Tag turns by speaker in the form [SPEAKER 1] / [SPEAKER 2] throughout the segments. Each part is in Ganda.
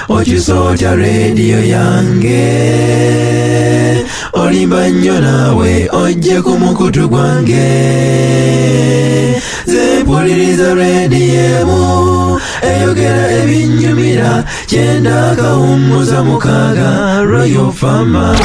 [SPEAKER 1] okisootya radio yange olimba nnyo naawe ojje ku mukutu gwange ze mpuliriza radio emu eyogera ebinnyumira 9.6 Royal Farmer.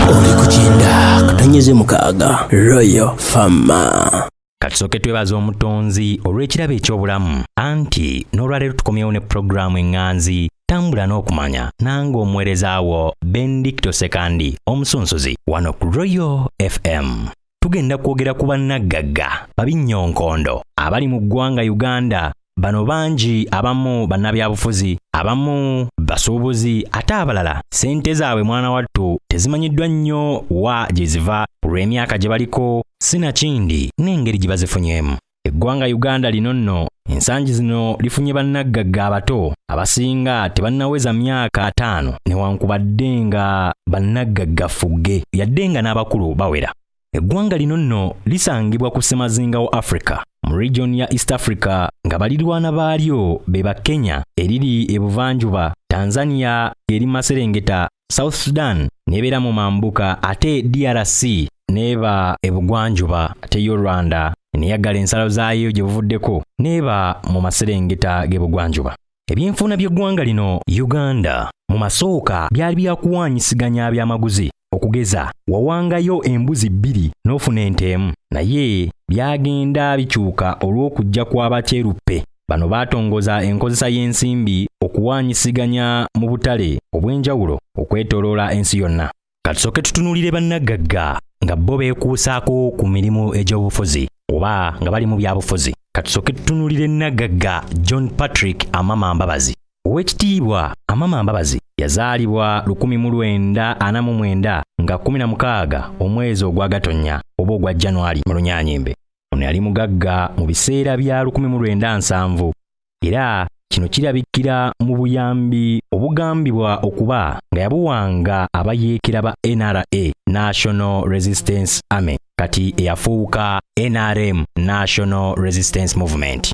[SPEAKER 2] Oli kukinda katanyeze mukaaga Royal Farmer.
[SPEAKER 3] Katusoke twebaza omutonzi olw'ekirabo eky'obulamu anti n'olwaleero tukomyewo ne programu enganzi tambula n'okumanya nange omuweerezaawo Bendicto sekandi omusunsuzi wano ku Royal FM. Tugenda kwogera ku bannagagga babinyonkondo abali mu ggwanga Uganda. Bano bangi abamu bannabyabufuzi, abamu basuubuzi, ate abalala sente zaabwe mwana wattu tezimanyiddwa nnyo wa gye ziva olw'emyaka gye baliko sinakindi n'engeri gye bazifunyemu. Eggwanga Uganda lino nno ensangi zino lifunye bannagagga abato abasinga tebannaweza myaka 5 newankubadde nga bannagagga fugge yadde nga n'abakulu bawera. Eggwanga lino nno lisangibwa ku ssemazinga wa Africa mu region ya East Africa nga balirwana baalyo be ba Kenya eriri ebuvanjuba, Tanzania eri Maserengeta, South Sudan nebeera mu mambuka, ate DRC neba ebugwanjuba, ate yo Rwanda neyagala ensalo zaayo gye buvuddeko neba mu Maserengeta g'ebugwanjuba. Ebyenfuna by'eggwanga lino Uganda mu masooka byali byakuwanyisiganya byamaguzi okugeza wawangayo embuzi 2 n'ofuna ente emu, naye byagenda bikyuka olw'okujja kw'abakyeruppe. Bano baatongoza enkozesa y'ensimbi okuwanyisiganya mu butale obw'enjawulo okwetooloola ensi yonna. Katusoke tutunuulire bannagagga nga bo beekuusaako ku mirimu egy'obufuzi oba nga bali mu byabufuzi. Katusoke tutunuulire Nagagga John Patrick Amama Mbabazi. Owekitiibwa Amama Mbabazi yazaalibwa 1949 nga 16 omwezi ogwa Gatonnya oba ogwa January mu Lunyanyimbe. Ono yali mugagga mu biseera bya 1970 era kino kirabikira mu buyambi obugambibwa okuba nga yabuwanga abayeekera ba NRA National Resistance Army kati eyafuuka NRM National Resistance Movement.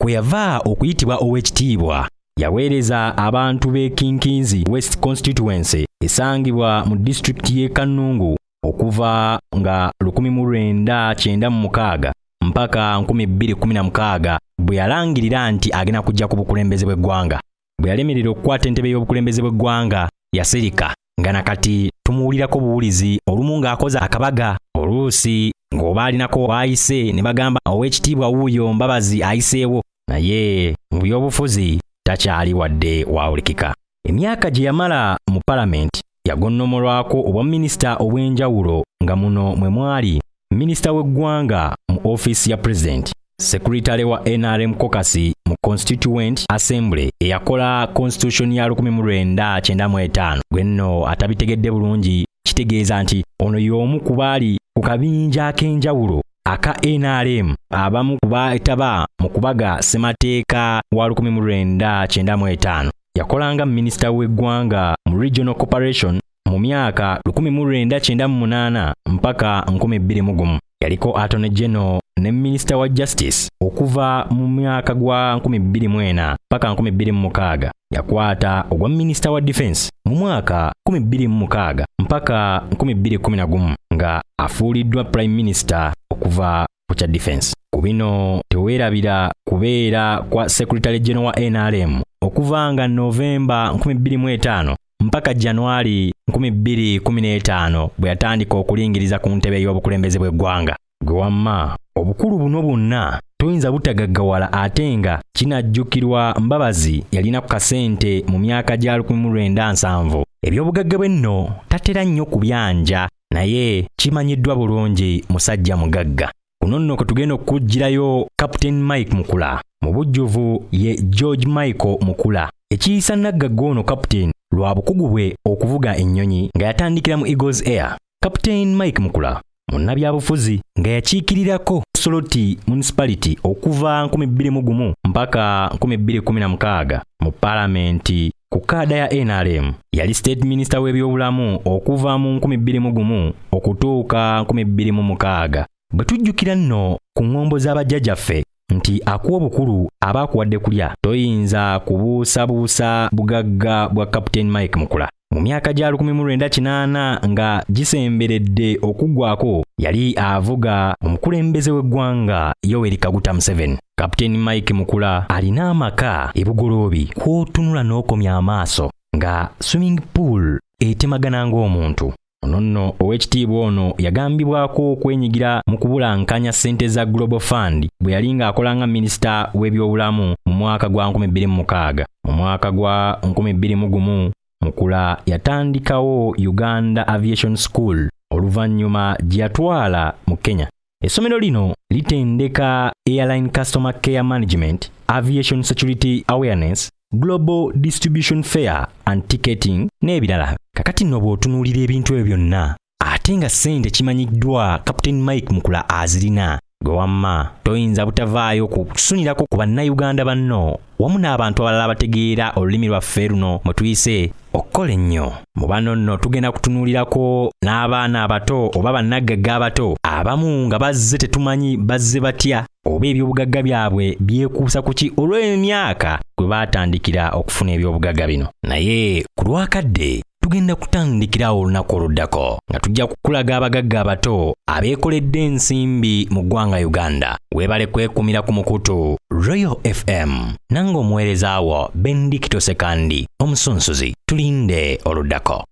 [SPEAKER 3] Kwe yava okuyitibwa owekitiibwa yaweereza abantu b'e Kinkinzi West Constituency esangibwa mu district y'e Kanungu okuva nga 1996 mpaka 2016 bwe yalangirira nti agenda kujja ku bukulembeze bw'eggwanga. Bwe yalemerera okukwata entebe y'obukulembeze bw'eggwanga yasirika nga nakati tumuwulirako buwulizi olumu ng'akoze akabaga oluusi ng'oba alinako waayise ne bagamba owekitiibwa wuuyo Mbabazi ayiseewo, naye mu byobufuzi takyali wadde wawulikika. Emyaka gye yamala mu Parliament yagonnomolwako obwa minisita obw'enjawulo nga muno mwe mwali minisita w'eggwanga mu office ya President, Secretary wa NRM Caucus mu Constituent Assembly eyakola Constitution ya 1995. Gwenno atabitegedde bulungi kitegeeza nti ono y'omu ku baali ku kabinja ak'enjawulo aka NRM abamu kubaetaba mu kubaga ssemateeka wa 1995. Yakolanga minisita w'eggwanga mu Regional Corporation mu myaka 1998 mpaka 2001. Yaliko Attorney General ne Minister wa Justice okuva mu myaka gwa 2004 mpaka 2006. Yakwata ogwa Minister wa Defense mu mwaka 2006 mpaka 2011 nga afuuliddwa Prime Minister okuva ku kya Defense. Ku bino teweerabira kubeera kwa Secretary General wa NRM okuva nga Novemba 2005 mpaka January 2015 bwe yatandika okulingiriza ku ntebe y'obukulembeze bw'eggwanga. Gwe wamma obukulu buno bwonna toyinza butagaggawala ate nga kinajjukirwa Mbabazi yalina ku kasente mu myaka gya 1970. Ebyobugagga bwe nno tatera nnyo kubyanja naye kimanyiddwa bulungi musajja mugagga. Kuno nno kwe tugenda okujjirayo Captain Mike Mukula mu bujjuvu ye George Michael Mukula. Ekiyisa Nagagga ono Captain lwa bukugu bwe okuvuga ennyonyi nga yatandikira mu Eagles Air. Captain Mike Mukula munnabyabufuzi nga yakiikirirako Soloti Municipality okuva 2001 mpaka 2016 mu Parliament ku kaada ya NRM. Yali State Minister w'ebyobulamu okuva mu 2001 okutuuka 2006. Bwe tujjukira nno ku ngombo z'abajjajjaffe nti akuwa obukulu aba akuwadde kulya. Toyinza kubuusabuusa bugagga bwa Captain Mike Mukula. Mu myaka gya 1980 nga gisemberedde okuggwako yali avuga omukulembeze w'eggwanga Yoweri Kaguta Museveni. Captain Mike Mukula alina amaka ebugoloobi kw'otunula n'okomya amaaso nga swimming pool etemagana ng'omuntu. Ono nno ow'ekitiibwa ono yagambibwako okwenyigira mu kubulankanya ssente za Global Fund bwe yali ng'akola nga minisita w'ebyobulamu mu mwaka gwa 2006. Mu mwaka gwa 2021 Mukula yatandikawo Uganda Aviation School oluvannyuma gye yatwala mu Kenya. Essomero lino litendeka Airline Customer Care Management, Aviation Security Awareness, Global Distribution Fair and Ticketing n'ebirala. Kakati nno bw'otunuulira ebintu ebyo byonna ate nga ssente kimanyiddwa Captain Mike Mukula azirina, gwe wamma toyinza butavaayo kusunirako ku bannayuganda banno wamu n'abantu abalala bategeera olulimi lwaffe luno mwe tuyise okukola ennyo. Mu bano nno tugenda kutunuulirako n'abaana abato oba bannagagga abato abamu nga bazze tetumanyi bazze batya oba ebyobugagga byabwe byekuusa ku ki olw'emyaka gwe baatandikira okufuna ebyobugagga bino. Naye ku lwakadde tugenda kutandikirawo olunaku oluddako nga tujja kukulaga abagagga abato abeekoledde ensimbi mu ggwanga Uganda. Weebale kwekumira ku mukutu Royal FM nange omuweereza wo Bendicto Sekandi omusunsuzi. Tulinde oluddako.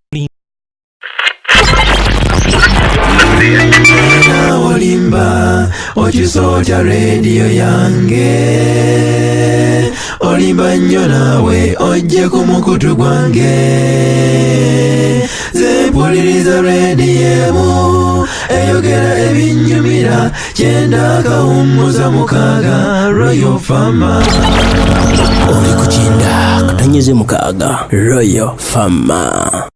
[SPEAKER 1] Olimba okisoota radio yange, olimba nnyo naawe ojje ku mukutu gwange. Ze mpuliriza radio emu eyogera ebinnyumira, 9.6 Royal Farmer.
[SPEAKER 2] Oli ku 9.6 Royal Farmer.